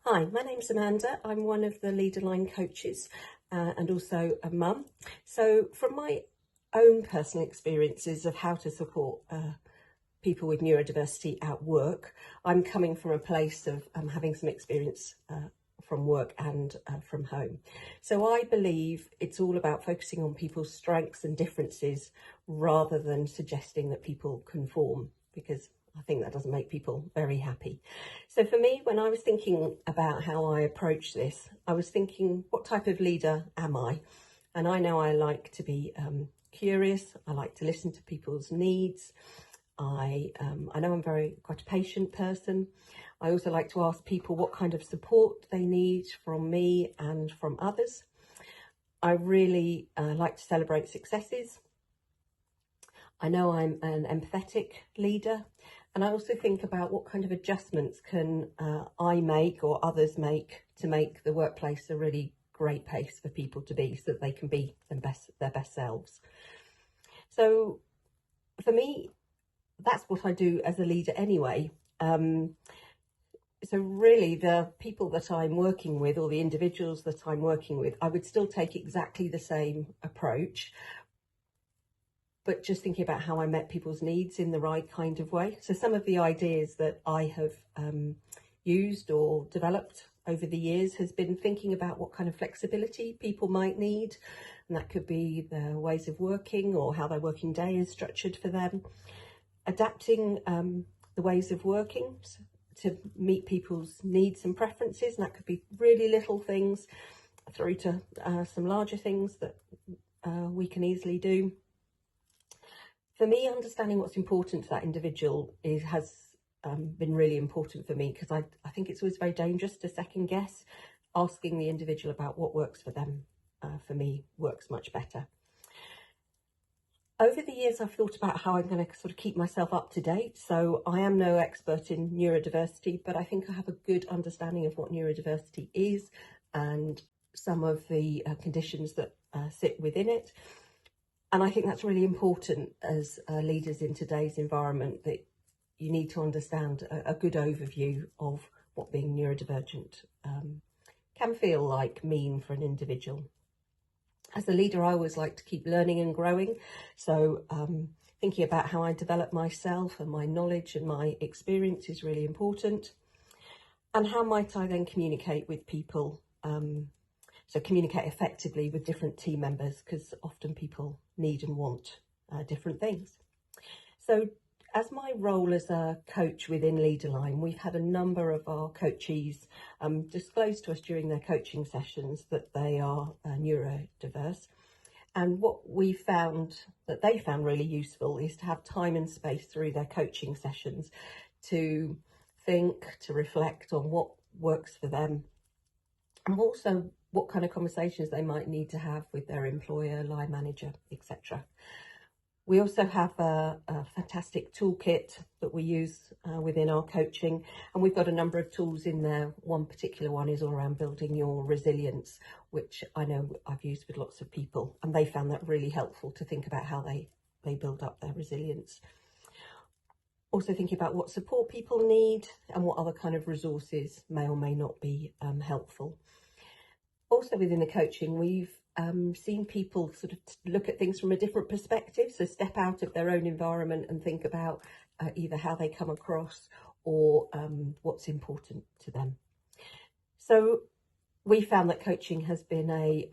Hi, my name's Amanda. I'm one of the Leader Line coaches and also a mum. So from my own personal experiences of how to support people with neurodiversity at work, I'm coming from a place of having some experience from work and from home. So I believe it's all about focusing on people's strengths and differences rather than suggesting that people conform, because I think that doesn't make people very happy. So for me, when I was thinking about how I approach this, I was thinking, what type of leader am I? And I know I like to be curious. I like to listen to people's needs. I know I'm quite a patient person. I also like to ask people what kind of support they need from me and from others. I really like to celebrate successes. I know I'm an empathetic leader, and I also think about what kind of adjustments can I make or others make to make the workplace a really great place for people to be, so that they can be their best selves. So for me, that's what I do as a leader anyway. So really the people that I'm working with, or the individuals that I'm working with, I would still take exactly the same approach, but just thinking about how I met people's needs in the right kind of way. So some of the ideas that I have used or developed over the years has been thinking about what kind of flexibility people might need. And that could be their ways of working or how their working day is structured for them. Adapting the ways of working to meet people's needs and preferences. And that could be really little things through to some larger things that we can easily do. For me, understanding what's important to that individual has been really important for me, because I think it's always very dangerous to second guess. Asking the individual about what works for them, for me, works much better. Over the years, I've thought about how I'm going to sort of keep myself up to date. So I am no expert in neurodiversity, but I think I have a good understanding of what neurodiversity is and some of the conditions that sit within it. And I think that's really important as leaders in today's environment, that you need to understand a good overview of what being neurodivergent can feel like, mean for an individual. As a leader, I always like to keep learning and growing. So thinking about how I develop myself and my knowledge and my experience is really important. And how might I then communicate with people? So communicate effectively with different team members, because often people need and want different things. So as my role as a coach within Leader Line, we've had a number of our coachees disclose to us during their coaching sessions that they are neurodiverse. And what we found that they found really useful is to have time and space through their coaching sessions to think, to reflect on what works for them, and also what kind of conversations they might need to have with their employer, line manager, etc. We also have a fantastic toolkit that we use within our coaching, and we've got a number of tools in there. One particular one is all around building your resilience, which I know I've used with lots of people, and they found that really helpful to think about how they build up their resilience. Also thinking about what support people need and what other kind of resources may or may not be helpful. Also within the coaching, we've seen people sort of look at things from a different perspective, so step out of their own environment and think about either how they come across or what's important to them. So we found that coaching has been a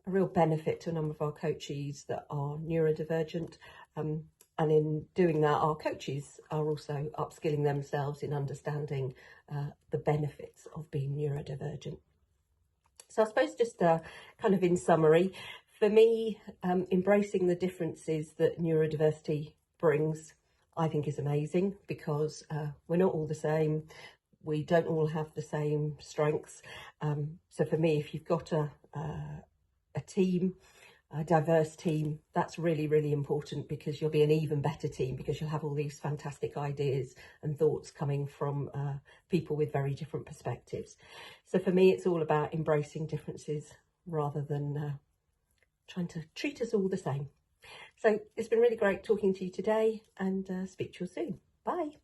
real benefit to a number of our coachees that are neurodivergent, and in doing that, our coaches are also upskilling themselves in understanding the benefits of being neurodivergent. So I suppose just kind of in summary, for me, embracing the differences that neurodiversity brings, I think is amazing, because we're not all the same. We don't all have the same strengths. So for me, if you've got a team, a diverse team, that's really, really important, because you'll be an even better team, because you'll have all these fantastic ideas and thoughts coming from people with very different perspectives. So for me, it's all about embracing differences rather than trying to treat us all the same. So it's been really great talking to you today, and speak to you soon. Bye.